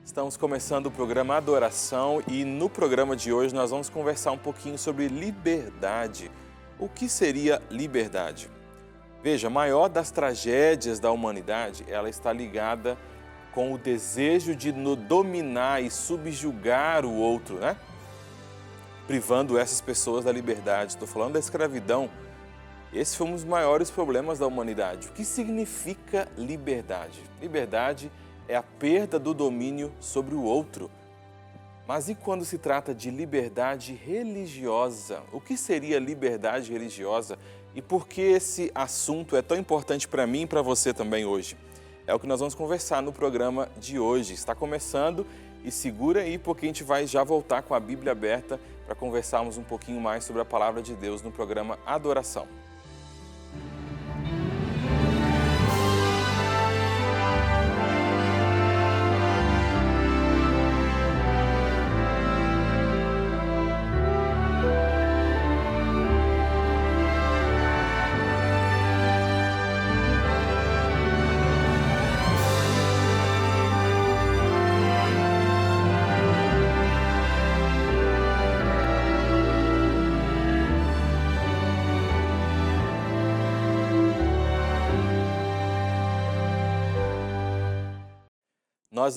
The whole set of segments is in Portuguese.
Estamos começando o programa Adoração e no programa de hoje nós vamos conversar um pouquinho sobre liberdade. O que seria liberdade? Veja, a maior das tragédias da humanidade, ela está ligada com o desejo de dominar e subjugar o outro, né? Privando essas pessoas da liberdade. Estou falando da escravidão. Esse foi um dos maiores problemas da humanidade. O que significa liberdade? Liberdade é a perda do domínio sobre o outro. Mas e quando se trata de liberdade religiosa? O que seria liberdade religiosa e por que esse assunto é tão importante para mim e para você também hoje? É o que nós vamos conversar no programa de hoje. Está começando e segura aí porque a gente vai já voltar com a Bíblia aberta para conversarmos um pouquinho mais sobre a palavra de Deus no programa Adoração. Nós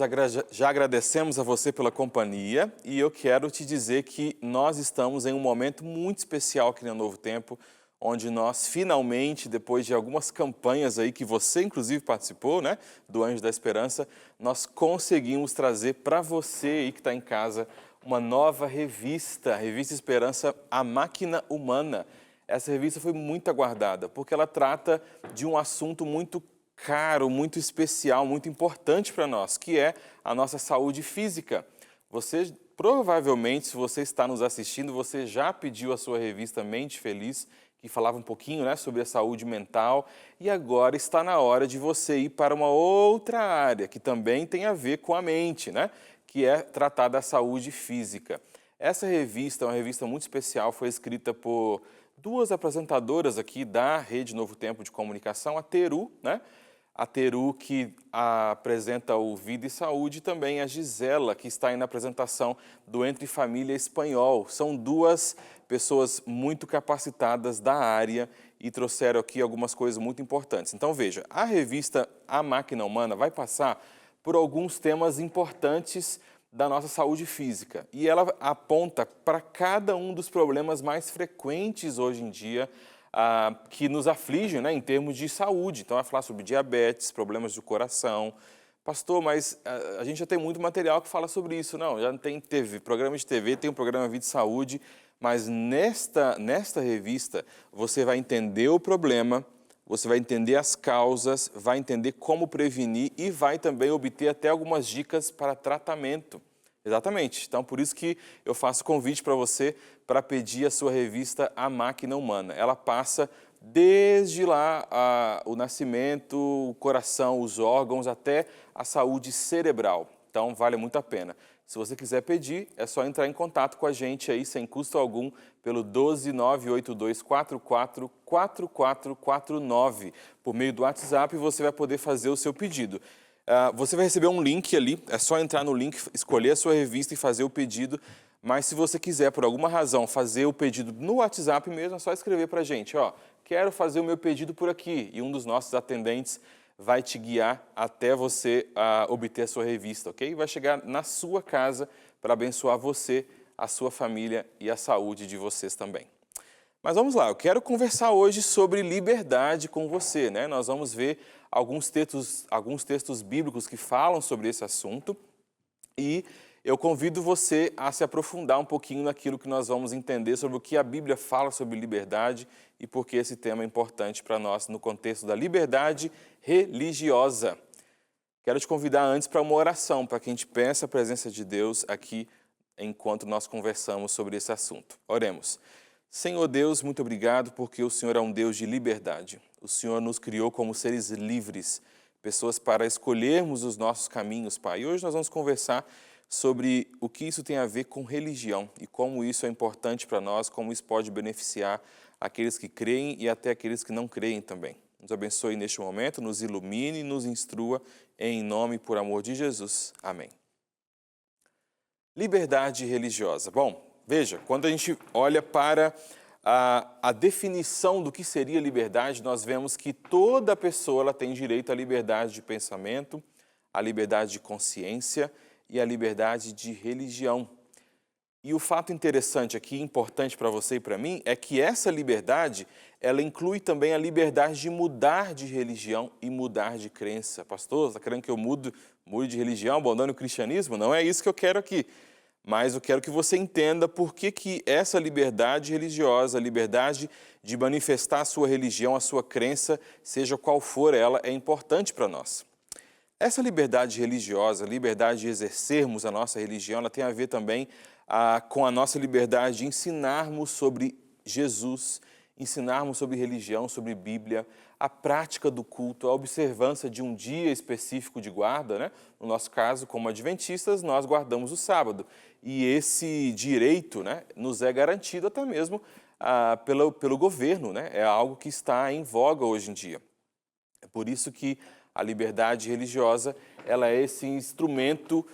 já agradecemos a você pela companhia e eu quero te dizer que nós estamos em um momento muito especial aqui no Novo Tempo, onde nós finalmente, depois de algumas campanhas aí que você inclusive participou, né, do Anjo da Esperança, nós conseguimos trazer para você aí que está em casa uma nova revista, a Revista Esperança, A Máquina Humana. Essa revista foi muito aguardada, porque ela trata de um assunto muito caro, muito especial, muito importante para nós, que é a nossa saúde física. Você, provavelmente, se você está nos assistindo, você já pediu a sua revista Mente Feliz, que falava um pouquinho, né, sobre a saúde mental, e agora está na hora de você ir para uma outra área, que também tem a ver com a mente, né, que é tratar da saúde física. Essa revista é uma revista muito especial, foi escrita por duas apresentadoras aqui da Rede Novo Tempo de Comunicação, a Teru, né? A Teru, que apresenta o Vida e Saúde, e também a Gisela, que está aí na apresentação do Entre Família Espanhol. São duas pessoas muito capacitadas da área e trouxeram aqui algumas coisas muito importantes. Então, veja, a revista A Máquina Humana vai passar por alguns temas importantes da nossa saúde física. E ela aponta para cada um dos problemas mais frequentes hoje em dia que nos afligem, né, em termos de saúde. Então, vai falar sobre diabetes, problemas do coração. Pastor, mas a gente já tem muito material que fala sobre isso. Não, já tem programa de TV, tem um programa Vida e Saúde, mas nesta revista você vai entender o problema, você vai entender as causas, vai entender como prevenir e vai também obter até algumas dicas para tratamento. Exatamente. Então, por isso que eu faço convite para você para pedir a sua revista A Máquina Humana. Ela passa desde lá o nascimento, o coração, os órgãos, até a saúde cerebral. Então, vale muito a pena. Se você quiser pedir, é só entrar em contato com a gente aí, sem custo algum, pelo 12982444449. Por meio do WhatsApp, você vai poder fazer o seu pedido. Você vai receber um link ali, é só entrar no link, escolher a sua revista e fazer o pedido. Mas se você quiser, por alguma razão, fazer o pedido no WhatsApp mesmo, é só escrever para a gente, ó, quero fazer o meu pedido por aqui. E um dos nossos atendentes vai te guiar até você obter a sua revista, ok? Vai chegar na sua casa para abençoar você, a sua família e a saúde de vocês também. Mas vamos lá, eu quero conversar hoje sobre liberdade com você, né? Nós vamos ver alguns textos bíblicos que falam sobre esse assunto e eu convido você a se aprofundar um pouquinho naquilo que nós vamos entender sobre o que a Bíblia fala sobre liberdade e por que esse tema é importante para nós no contexto da liberdade religiosa. Quero te convidar antes para uma oração, para que a gente peça a presença de Deus aqui enquanto nós conversamos sobre esse assunto. Oremos. Senhor Deus, muito obrigado porque o Senhor é um Deus de liberdade. O Senhor nos criou como seres livres, pessoas para escolhermos os nossos caminhos, Pai. E hoje nós vamos conversar sobre o que isso tem a ver com religião e como isso é importante para nós, como isso pode beneficiar aqueles que creem e até aqueles que não creem também. Nos abençoe neste momento, nos ilumine e nos instrua em nome e por amor de Jesus. Amém. Liberdade religiosa. Bom, veja, quando a gente olha para a definição do que seria liberdade, nós vemos que toda pessoa ela tem direito à liberdade de pensamento, à liberdade de consciência e à liberdade de religião. E o fato interessante aqui, importante para você e para mim, é que essa liberdade, ela inclui também a liberdade de mudar de religião e mudar de crença. Pastor, está querendo que eu mude de religião, abandone o cristianismo? Não é isso que eu quero aqui. Mas eu quero que você entenda por que essa liberdade religiosa, a liberdade de manifestar a sua religião, a sua crença, seja qual for ela, é importante para nós. Essa liberdade religiosa, a liberdade de exercermos a nossa religião, ela tem a ver também com a nossa liberdade de ensinarmos sobre Jesus, ensinarmos sobre religião, sobre Bíblia, a prática do culto, a observância de um dia específico de guarda, né? No nosso caso, como adventistas, nós guardamos o sábado. E esse direito, né, nos é garantido até mesmo pelo governo, né? É algo que está em voga hoje em dia. É por isso que a liberdade religiosa ela é esse instrumento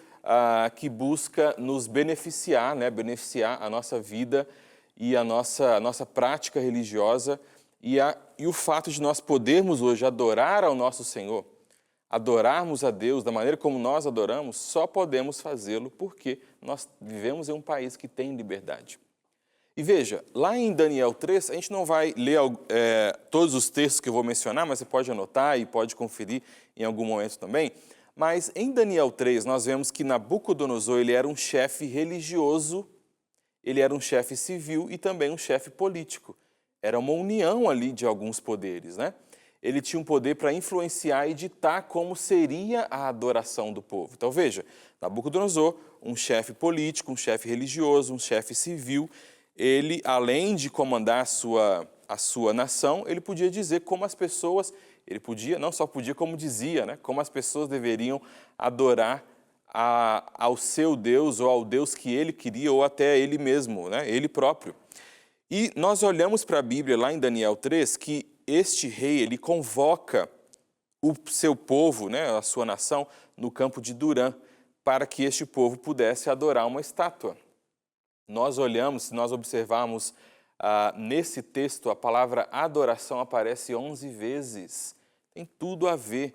que busca nos beneficiar, né? Beneficiar a nossa vida e a nossa prática religiosa e o fato de nós podermos hoje adorar ao nosso Senhor, adorarmos a Deus da maneira como nós adoramos, só podemos fazê-lo porque nós vivemos em um país que tem liberdade. E veja, lá em Daniel 3, a gente não vai ler todos os textos que eu vou mencionar, mas você pode anotar e pode conferir em algum momento também. Mas em Daniel 3, nós vemos que Nabucodonosor ele era um chefe religioso, ele era um chefe civil e também um chefe político. Era uma união ali de alguns poderes, né? Ele tinha um poder para influenciar e ditar como seria a adoração do povo. Então veja, Nabucodonosor, um chefe político, um chefe religioso, um chefe civil, ele, além de comandar a sua nação, ele podia dizer como as pessoas, ele podia, não só podia, como dizia, né? Como as pessoas deveriam adorar ao seu Deus ou ao Deus que ele queria ou até ele mesmo, né? Ele próprio. E nós olhamos para a Bíblia lá em Daniel 3 que este rei, ele convoca o seu povo, né, a sua nação, no campo de Durã, para que este povo pudesse adorar uma estátua. Nós olhamos, se nós observarmos nesse texto, a palavra adoração aparece 11 vezes. Tem tudo a ver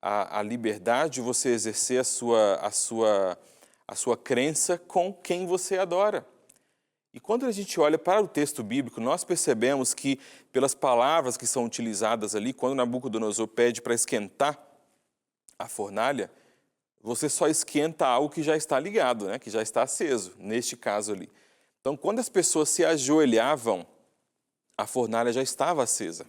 a liberdade de você exercer a sua crença com quem você adora. E quando a gente olha para o texto bíblico, nós percebemos que, pelas palavras que são utilizadas ali, quando Nabucodonosor pede para esquentar a fornalha, você só esquenta algo que já está ligado, né? Que já está aceso, neste caso ali. Então, quando as pessoas se ajoelhavam, a fornalha já estava acesa.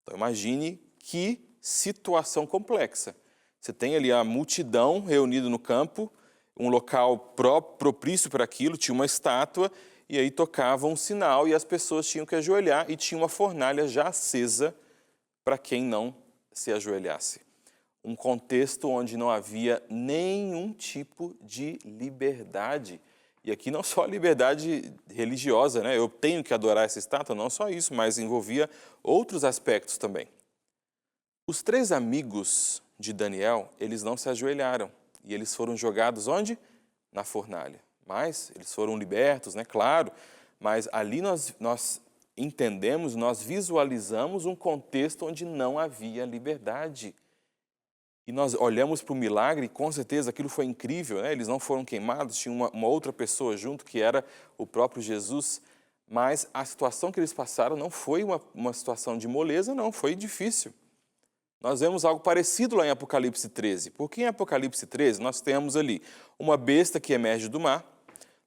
Então, imagine que situação complexa. Você tem ali a multidão reunida no campo, um local propício para aquilo, tinha uma estátua, e aí tocava um sinal e as pessoas tinham que ajoelhar e tinha uma fornalha já acesa para quem não se ajoelhasse. Um contexto onde não havia nenhum tipo de liberdade. E aqui não só a liberdade religiosa, né? Eu tenho que adorar essa estátua, não só isso, mas envolvia outros aspectos também. Os 3 amigos de Daniel, eles não se ajoelharam. E eles foram jogados onde? Na fornalha. Mas eles foram libertos, né? Claro. Mas ali nós entendemos, nós visualizamos um contexto onde não havia liberdade. E nós olhamos para o milagre e com certeza aquilo foi incrível, né? Eles não foram queimados, tinha uma outra pessoa junto que era o próprio Jesus. Mas a situação que eles passaram não foi uma situação de moleza, não, foi difícil. Nós vemos algo parecido lá em Apocalipse 13, porque em Apocalipse 13 nós temos ali uma besta que emerge do mar,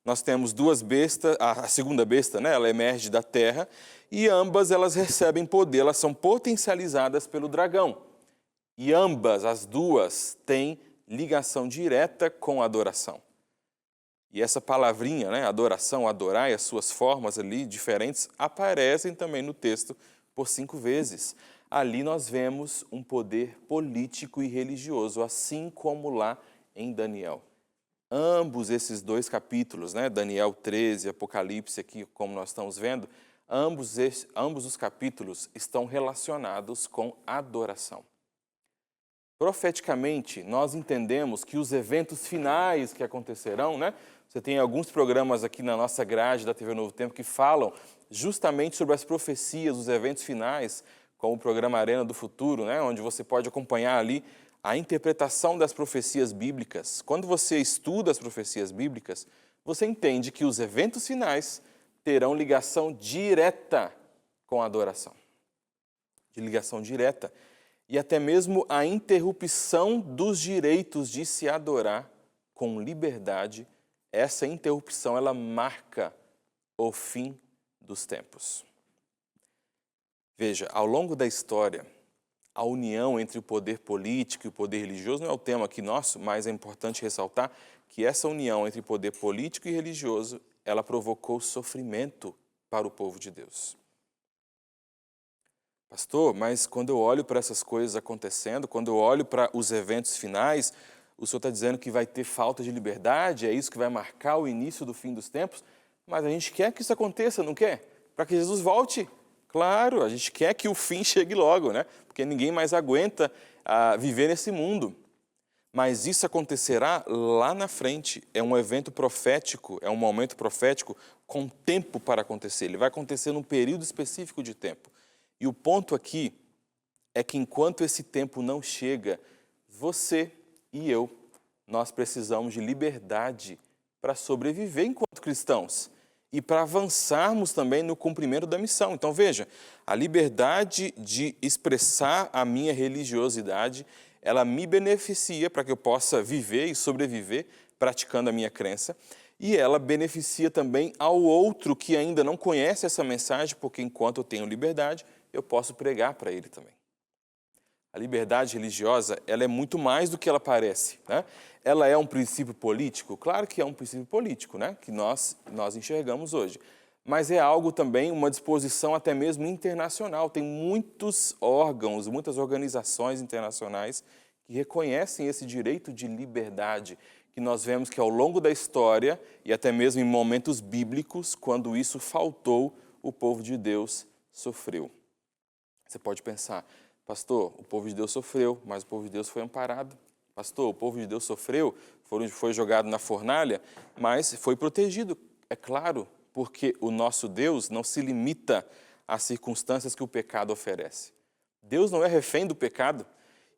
nós temos 2 bestas, a segunda besta, né, ela emerge da terra, e ambas elas recebem poder, elas são potencializadas pelo dragão. E ambas, as duas, têm ligação direta com a adoração. E essa palavrinha, né, adoração, adorar e as suas formas ali diferentes, aparecem também no texto por 5 vezes. Ali nós vemos um poder político e religioso, assim como lá em Daniel. Ambos esses 2 capítulos, né, Daniel 13 e Apocalipse, aqui como nós estamos vendo, ambos os capítulos estão relacionados com adoração. Profeticamente, nós entendemos que os eventos finais que acontecerão, né? Você tem alguns programas aqui na nossa grade da TV Novo Tempo que falam justamente sobre as profecias, os eventos finais, como o programa Arena do Futuro, né? Onde você pode acompanhar ali a interpretação das profecias bíblicas. Quando você estuda as profecias bíblicas, você entende que os eventos finais terão ligação direta com a adoração. De ligação direta. E até mesmo a interrupção dos direitos de se adorar com liberdade, essa interrupção ela marca o fim dos tempos. Veja, ao longo da história, a união entre o poder político e o poder religioso não é o tema aqui nosso, mas é importante ressaltar que essa união entre poder político e religioso, ela provocou sofrimento para o povo de Deus. Pastor, mas quando eu olho para essas coisas acontecendo, quando eu olho para os eventos finais, o senhor está dizendo que vai ter falta de liberdade, é isso que vai marcar o início do fim dos tempos? Mas a gente quer que isso aconteça, não quer? Para que Jesus volte. Claro, a gente quer que o fim chegue logo, né? Porque ninguém mais aguenta viver nesse mundo. Mas isso acontecerá lá na frente. É um evento profético, é um momento profético com tempo para acontecer. Ele vai acontecer num período específico de tempo. E o ponto aqui é que enquanto esse tempo não chega, você e eu, nós precisamos de liberdade para sobreviver enquanto cristãos e para avançarmos também no cumprimento da missão. Então veja, a liberdade de expressar a minha religiosidade, ela me beneficia para que eu possa viver e sobreviver praticando a minha crença, e ela beneficia também ao outro que ainda não conhece essa mensagem, porque enquanto eu tenho liberdade, eu posso pregar para ele também. A liberdade religiosa, ela é muito mais do que ela parece, né? Ela é um princípio político? Claro que é um princípio político, né? Que nós enxergamos hoje. Mas é algo também, uma disposição até mesmo internacional. Tem muitos órgãos, muitas organizações internacionais que reconhecem esse direito de liberdade, que nós vemos que ao longo da história, e até mesmo em momentos bíblicos, quando isso faltou, o povo de Deus sofreu. Você pode pensar, pastor, o povo de Deus sofreu, mas o povo de Deus foi amparado. Pastor, o povo de Deus sofreu, foi jogado na fornalha, mas foi protegido. É claro, porque o nosso Deus não se limita às circunstâncias que o pecado oferece. Deus não é refém do pecado,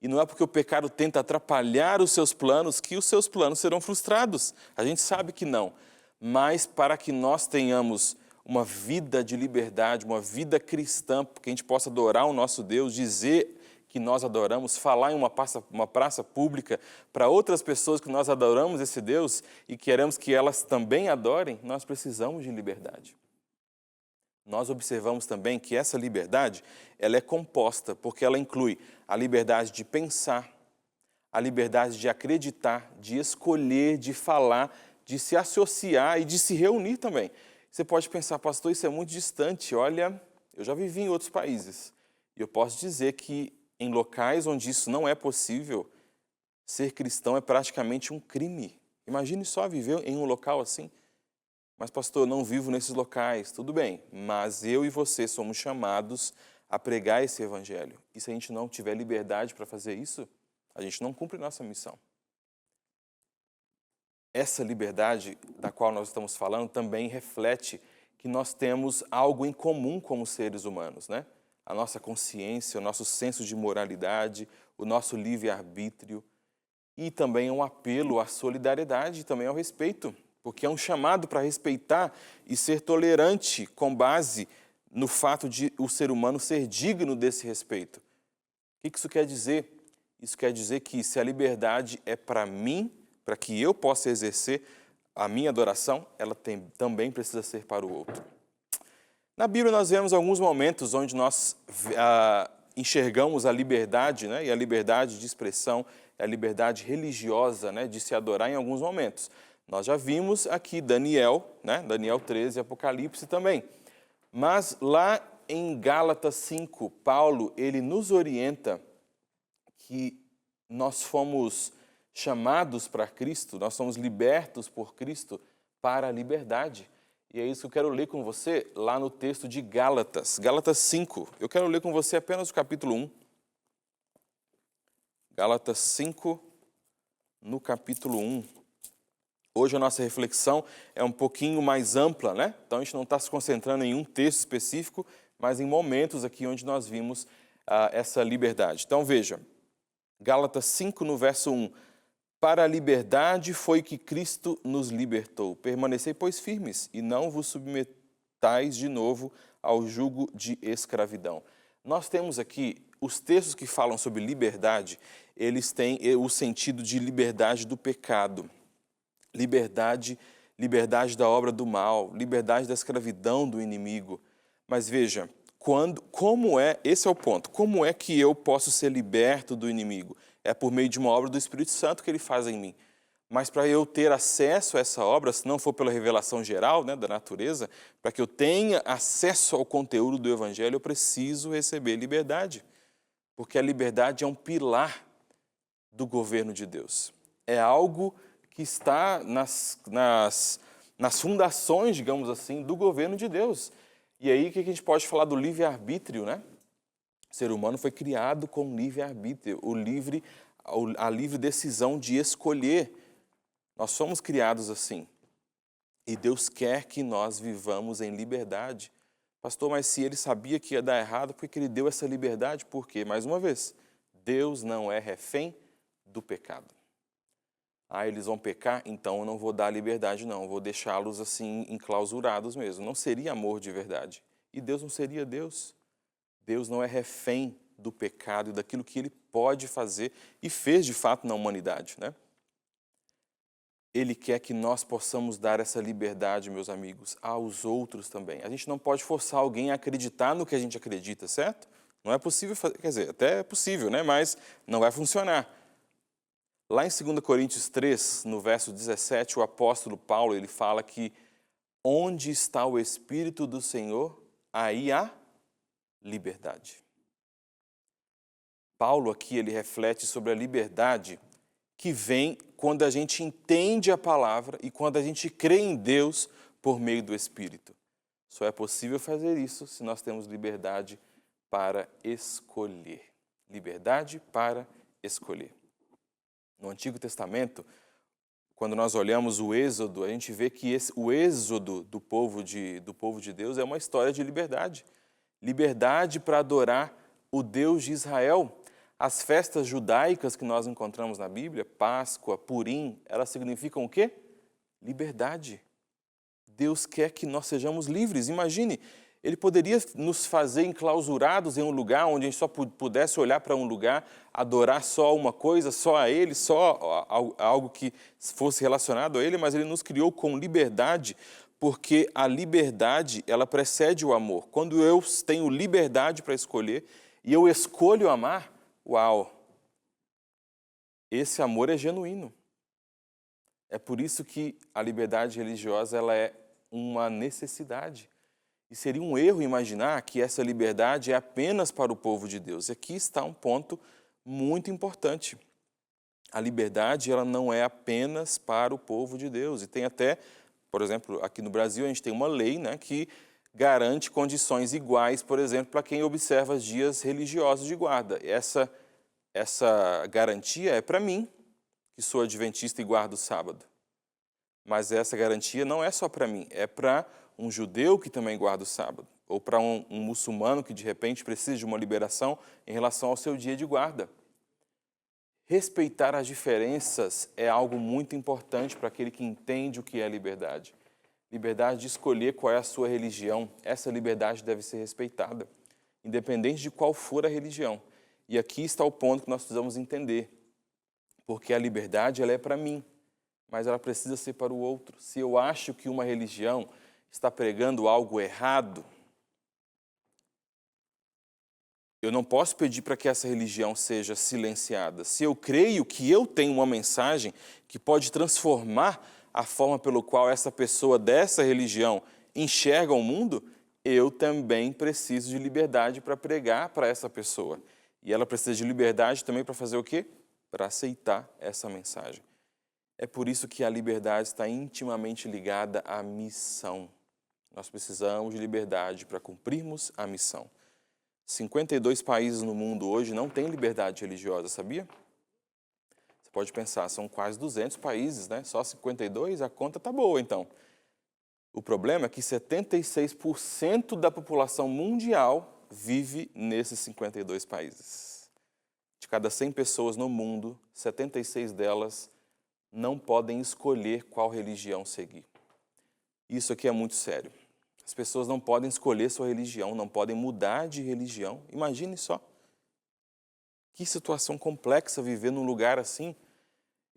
e não é porque o pecado tenta atrapalhar os seus planos que os seus planos serão frustrados. A gente sabe que não, mas para que nós tenhamos uma vida de liberdade, uma vida cristã, que a gente possa adorar o nosso Deus, dizer que nós adoramos, falar em uma praça pública para outras pessoas que nós adoramos esse Deus e queremos que elas também adorem, nós precisamos de liberdade. Nós observamos também que essa liberdade, ela é composta, porque ela inclui a liberdade de pensar, a liberdade de acreditar, de escolher, de falar, de se associar e de se reunir também. Você pode pensar, pastor, isso é muito distante. Olha, eu já vivi em outros países. E eu posso dizer que em locais onde isso não é possível, ser cristão é praticamente um crime. Imagine só viver em um local assim. Mas, pastor, eu não vivo nesses locais. Tudo bem, mas eu e você somos chamados a pregar esse evangelho. E se a gente não tiver liberdade para fazer isso, a gente não cumpre nossa missão. Essa liberdade da qual nós estamos falando também reflete que nós temos algo em comum como seres humanos, né? A nossa consciência, o nosso senso de moralidade, o nosso livre-arbítrio e também um apelo à solidariedade e também ao respeito, porque é um chamado para respeitar e ser tolerante com base no fato de o ser humano ser digno desse respeito. O que isso quer dizer? Isso quer dizer que se a liberdade é para mim, para que eu possa exercer a minha adoração, ela também precisa ser para o outro. Na Bíblia nós vemos alguns momentos onde nós enxergamos a liberdade, né, e a liberdade de expressão, a liberdade religiosa, né, de se adorar em alguns momentos. Nós já vimos aqui Daniel, né, Daniel 13, Apocalipse também. Mas lá em Gálatas 5, Paulo, ele nos orienta que nós fomos chamados para Cristo, nós somos libertos por Cristo para a liberdade. E é isso que eu quero ler com você lá no texto de Gálatas, Gálatas 5. Eu quero ler com você apenas o capítulo 1. Gálatas 5, no capítulo 1. Hoje a nossa reflexão é um pouquinho mais ampla, né? Então a gente não está se concentrando em um texto específico, mas em momentos aqui onde nós vimos essa liberdade. Então veja, Gálatas 5, no verso 1. Para a liberdade foi que Cristo nos libertou. Permanecei, pois, firmes, e não vos submetais de novo ao jugo de escravidão. Nós temos aqui os textos que falam sobre liberdade, eles têm o sentido de liberdade do pecado, liberdade da obra do mal, liberdade da escravidão do inimigo. Mas veja, esse é o ponto, como é que eu posso ser liberto do inimigo? É por meio de uma obra do Espírito Santo que ele faz em mim. Mas para eu ter acesso a essa obra, se não for pela revelação geral, né, da natureza, para que eu tenha acesso ao conteúdo do Evangelho, eu preciso receber liberdade. Porque a liberdade é um pilar do governo de Deus. É algo que está nas fundações, digamos assim, do governo de Deus. E aí, o que a gente pode falar do livre-arbítrio, né? O ser humano foi criado com livre-arbítrio, a livre decisão de escolher. Nós somos criados assim. E Deus quer que nós vivamos em liberdade. Pastor, mas se ele sabia que ia dar errado, por que ele deu essa liberdade? Por quê? Mais uma vez, Deus não é refém do pecado. Eles vão pecar, então eu não vou dar liberdade não, vou deixá-los assim enclausurados mesmo. Não seria amor de verdade. E Deus não seria Deus. Deus não é refém do pecado e daquilo que ele pode fazer e fez de fato na humanidade, né? Ele quer que nós possamos dar essa liberdade, meus amigos, aos outros também. A gente não pode forçar alguém a acreditar no que a gente acredita, certo? Não é possível fazer, quer dizer, até é possível, né? Mas não vai funcionar. Lá em 2 Coríntios 3, no verso 17, o apóstolo Paulo, ele fala que onde está o Espírito do Senhor, aí há liberdade. Paulo aqui, ele reflete sobre a liberdade que vem quando a gente entende a palavra e quando a gente crê em Deus por meio do Espírito. Só é possível fazer isso se nós temos liberdade para escolher. Liberdade para escolher. No Antigo Testamento, quando nós olhamos o Êxodo, a gente vê que o êxodo do povo de Deus é uma história de liberdade. Liberdade para adorar o Deus de Israel. As festas judaicas que nós encontramos na Bíblia, Páscoa, Purim, elas significam o quê? Liberdade. Deus quer que nós sejamos livres. Imagine, ele poderia nos fazer enclausurados em um lugar onde a gente só pudesse olhar para um lugar, adorar só uma coisa, só a Ele, só algo que fosse relacionado a Ele, mas Ele nos criou com liberdade, porque a liberdade, ela precede o amor. Quando eu tenho liberdade para escolher e eu escolho amar, uau! Esse amor é genuíno. É por isso que a liberdade religiosa ela é uma necessidade. E seria um erro imaginar que essa liberdade é apenas para o povo de Deus. E aqui está um ponto muito importante. A liberdade ela não é apenas para o povo de Deus. E tem até, por exemplo, aqui no Brasil a gente tem uma lei, né, que garante condições iguais, por exemplo, para quem observa dias religiosos de guarda. Essa garantia é para mim, que sou adventista e guardo o sábado. Mas essa garantia não é só para mim, é para um judeu que também guarda o sábado, ou para um muçulmano que de repente precisa de uma liberação em relação ao seu dia de guarda. Respeitar as diferenças é algo muito importante para aquele que entende o que é liberdade. Liberdade de escolher qual é a sua religião, essa liberdade deve ser respeitada, independente de qual for a religião. E aqui está o ponto que nós precisamos entender, porque a liberdade ela é para mim, mas ela precisa ser para o outro. Se eu acho que uma religião está pregando algo errado, eu não posso pedir para que essa religião seja silenciada. Se eu creio que eu tenho uma mensagem que pode transformar a forma pelo qual essa pessoa dessa religião enxerga o mundo, eu também preciso de liberdade para pregar para essa pessoa. E ela precisa de liberdade também para fazer o quê? Para aceitar essa mensagem. É por isso que a liberdade está intimamente ligada à missão. Nós precisamos de liberdade para cumprirmos a missão. 52 países no mundo hoje não têm liberdade religiosa, sabia? pode pensar, são quase 200 países, né? Só 52, a conta tá boa, então. O problema é que 76% da população mundial vive nesses 52 países. De cada 100 pessoas no mundo, 76 delas não podem escolher qual religião seguir. Isso aqui é muito sério. As pessoas não podem escolher sua religião, não podem mudar de religião. Imagine só. Que situação complexa viver num lugar assim.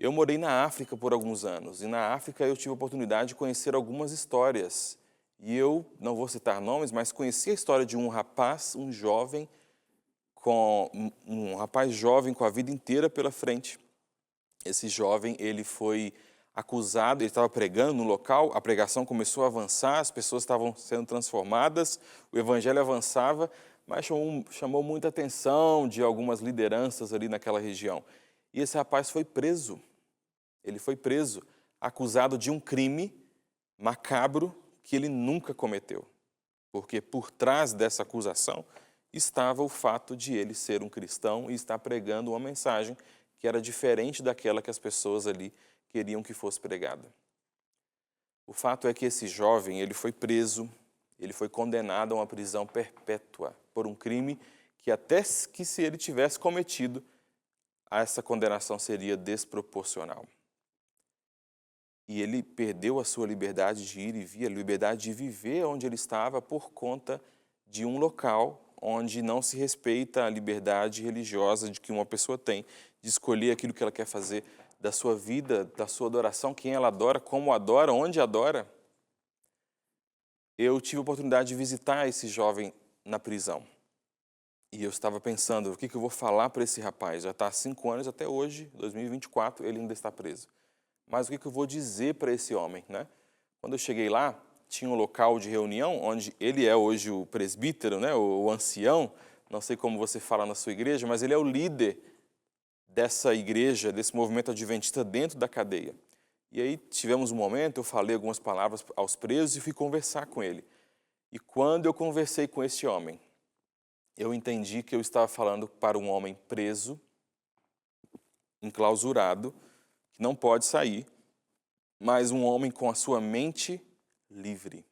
Eu morei na África por alguns anos, e na África eu tive a oportunidade de conhecer algumas histórias. E eu, não vou citar nomes, mas conheci a história de um rapaz, um rapaz jovem com a vida inteira pela frente. Esse jovem, ele foi acusado, ele estava pregando no local, a pregação começou a avançar, as pessoas estavam sendo transformadas, o evangelho avançava, mas chamou muita atenção de algumas lideranças ali naquela região. E esse rapaz foi preso. Ele foi preso, acusado de um crime macabro que ele nunca cometeu. Porque por trás dessa acusação estava o fato de ele ser um cristão e estar pregando uma mensagem que era diferente daquela que as pessoas ali queriam que fosse pregada. O fato é que esse jovem, ele foi preso, ele foi condenado a uma prisão perpétua por um crime que até que se ele tivesse cometido, essa condenação seria desproporcional. E ele perdeu a sua liberdade de ir e vir, a liberdade de viver onde ele estava por conta de um local onde não se respeita a liberdade religiosa de que uma pessoa tem, de escolher aquilo que ela quer fazer da sua vida, da sua adoração, quem ela adora, como adora, onde adora. Eu tive a oportunidade de visitar esse jovem na prisão. E eu estava pensando, o que eu vou falar para esse rapaz? Já está há 5 anos, até hoje, 2024, ele ainda está preso. Mas o que eu vou dizer para esse homem, né? Quando eu cheguei lá, tinha um local de reunião, onde ele é hoje o presbítero, né? O ancião, não sei como você fala na sua igreja, mas ele é o líder dessa igreja, desse movimento adventista dentro da cadeia. E aí tivemos um momento, eu falei algumas palavras aos presos e fui conversar com ele. E quando eu conversei com esse homem, eu entendi que eu estava falando para um homem preso, enclausurado, que não pode sair, mas um homem com a sua mente livre.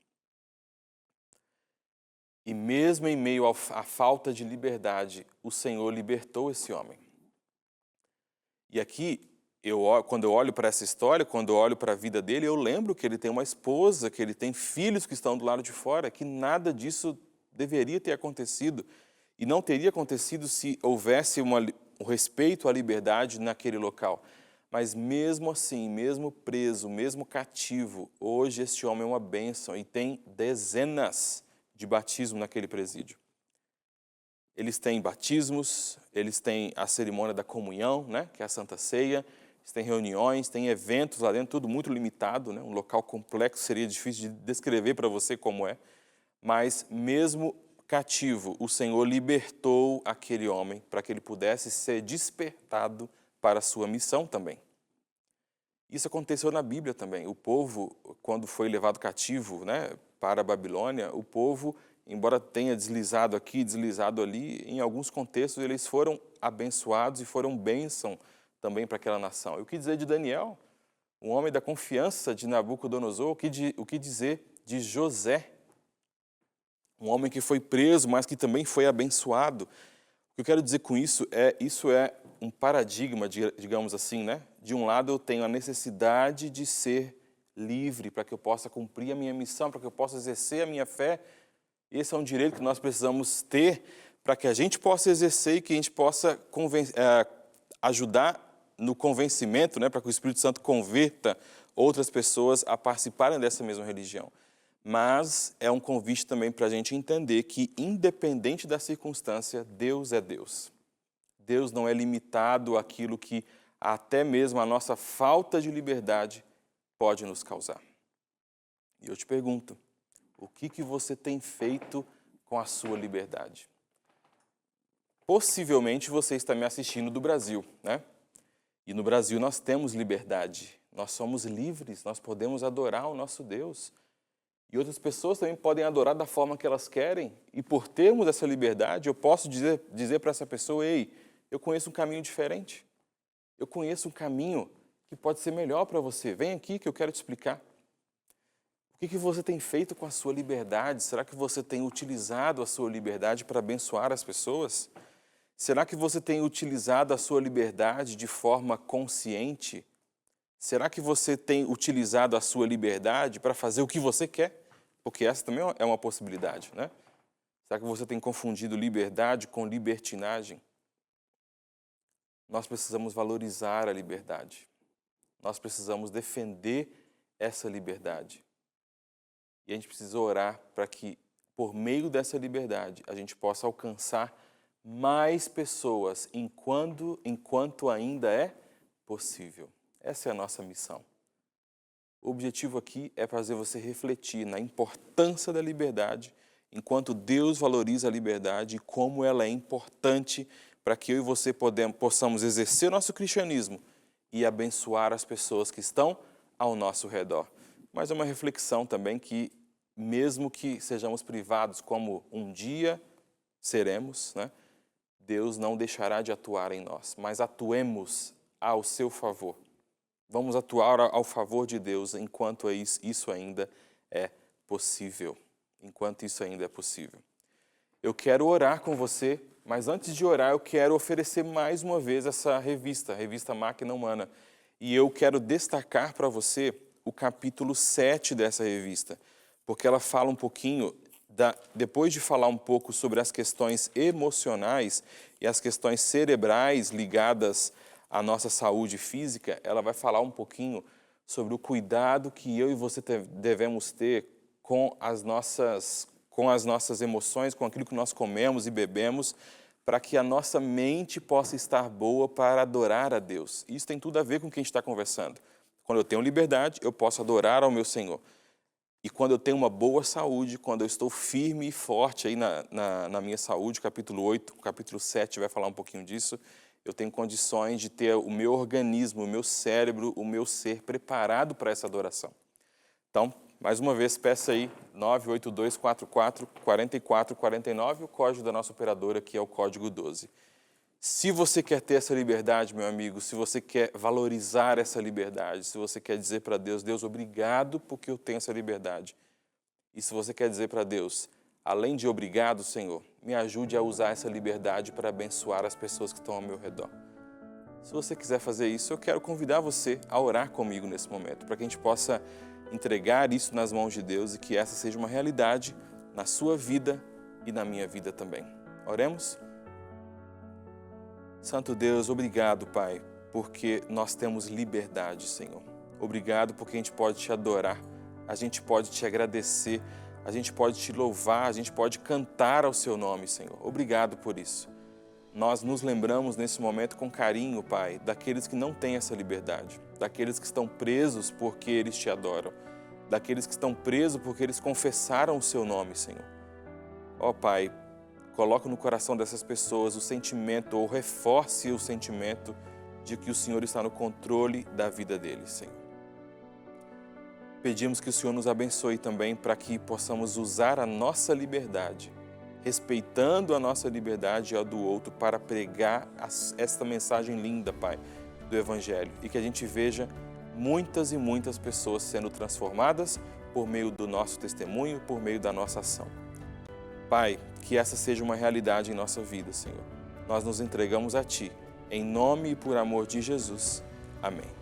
E mesmo em meio à falta de liberdade, o Senhor libertou esse homem. E aqui, quando eu olho para essa história, quando eu olho para a vida dele, eu lembro que ele tem uma esposa, que ele tem filhos que estão do lado de fora, que nada disso deveria ter acontecido. E não teria acontecido se houvesse um respeito à liberdade naquele local. Mas mesmo assim, mesmo preso, mesmo cativo, hoje este homem é uma bênção e tem dezenas de batismos naquele presídio. Eles têm batismos, eles têm a cerimônia da comunhão, né, que é a Santa Ceia, eles têm reuniões, têm eventos lá dentro, tudo muito limitado, né, um local complexo, seria difícil de descrever para você como é, mas mesmo cativo, o Senhor libertou aquele homem para que ele pudesse ser despertado para a sua missão também. Isso aconteceu na Bíblia também. O povo, quando foi levado cativo, né, para a Babilônia, o povo, embora tenha deslizado aqui, deslizado ali, em alguns contextos eles foram abençoados e foram bênção também para aquela nação. E o que dizer de Daniel, um homem da confiança de Nabucodonosor? O que dizer de José, um homem que foi preso, mas que também foi abençoado? O que eu quero dizer com isso é um paradigma, digamos assim, né? De um lado eu tenho a necessidade de ser livre para que eu possa cumprir a minha missão, para que eu possa exercer a minha fé. Esse é um direito que nós precisamos ter para que a gente possa exercer e que a gente possa ajudar no convencimento, né? Para que o Espírito Santo converta outras pessoas a participarem dessa mesma religião. Mas é um convite também para a gente entender que, independente da circunstância, Deus é Deus. Deus não é limitado àquilo que até mesmo a nossa falta de liberdade pode nos causar. E eu te pergunto, o que você tem feito com a sua liberdade? Possivelmente você está me assistindo do Brasil, né? E no Brasil nós temos liberdade, nós somos livres, nós podemos adorar o nosso Deus. E outras pessoas também podem adorar da forma que elas querem. E por termos essa liberdade, eu posso dizer para essa pessoa, ei, eu conheço um caminho diferente. Eu conheço um caminho que pode ser melhor para você. Vem aqui que eu quero te explicar. O que você tem feito com a sua liberdade? Será que você tem utilizado a sua liberdade para abençoar as pessoas? Será que você tem utilizado a sua liberdade de forma consciente? Será que você tem utilizado a sua liberdade para fazer o que você quer? Porque essa também é uma possibilidade, né? Será que você tem confundido liberdade com libertinagem? Nós precisamos valorizar a liberdade. Nós precisamos defender essa liberdade. E a gente precisa orar para que, por meio dessa liberdade, a gente possa alcançar mais pessoas enquanto ainda é possível. Essa é a nossa missão. O objetivo aqui é fazer você refletir na importância da liberdade, enquanto Deus valoriza a liberdade e como ela é importante para que eu e você possamos exercer nosso cristianismo e abençoar as pessoas que estão ao nosso redor. Mas é uma reflexão também que, mesmo que sejamos privados como um dia seremos, né, Deus não deixará de atuar em nós, mas atuemos ao seu favor. Vamos atuar ao favor de Deus enquanto isso ainda é possível. Enquanto isso ainda é possível. Eu quero orar com você, mas antes de orar eu quero oferecer mais uma vez essa revista, a revista Máquina Humana. E eu quero destacar para você o capítulo 7 dessa revista, porque ela fala um pouquinho, depois de falar um pouco sobre as questões emocionais e as questões cerebrais ligadas à nossa saúde física, ela vai falar um pouquinho sobre o cuidado que eu e você devemos ter com as nossas emoções, com aquilo que nós comemos e bebemos, para que a nossa mente possa estar boa para adorar a Deus. Isso tem tudo a ver com o que a gente está conversando. Quando eu tenho liberdade, eu posso adorar ao meu Senhor. E quando eu tenho uma boa saúde, quando eu estou firme e forte aí na minha saúde, capítulo 8, capítulo 7 vai falar um pouquinho disso, eu tenho condições de ter o meu organismo, o meu cérebro, o meu ser preparado para essa adoração. Então, mais uma vez, peça aí 98244-4449, o código da nossa operadora, que é o código 12. Se você quer ter essa liberdade, meu amigo, se você quer valorizar essa liberdade, se você quer dizer para Deus, Deus, obrigado porque eu tenho essa liberdade. E se você quer dizer para Deus, além de obrigado, Senhor, me ajude a usar essa liberdade para abençoar as pessoas que estão ao meu redor. Se você quiser fazer isso, eu quero convidar você a orar comigo nesse momento, para que a gente possa entregar isso nas mãos de Deus e que essa seja uma realidade na sua vida e na minha vida também. Oremos? Santo Deus, obrigado, Pai, porque nós temos liberdade, Senhor. Obrigado porque a gente pode te adorar, a gente pode te agradecer, a gente pode te louvar, a gente pode cantar ao seu nome, Senhor. Obrigado por isso. Nós nos lembramos nesse momento com carinho, Pai, daqueles que não têm essa liberdade, daqueles que estão presos porque eles te adoram, daqueles que estão presos porque eles confessaram o seu nome, Senhor. Ó Pai, coloca no coração dessas pessoas o sentimento, ou reforce o sentimento de que o Senhor está no controle da vida deles, Senhor. Pedimos que o Senhor nos abençoe também para que possamos usar a nossa liberdade, respeitando a nossa liberdade e a do outro, para pregar esta mensagem linda, Pai, do Evangelho. E que a gente veja muitas e muitas pessoas sendo transformadas por meio do nosso testemunho, por meio da nossa ação. Pai, que essa seja uma realidade em nossa vida, Senhor. Nós nos entregamos a Ti, em nome e por amor de Jesus. Amém.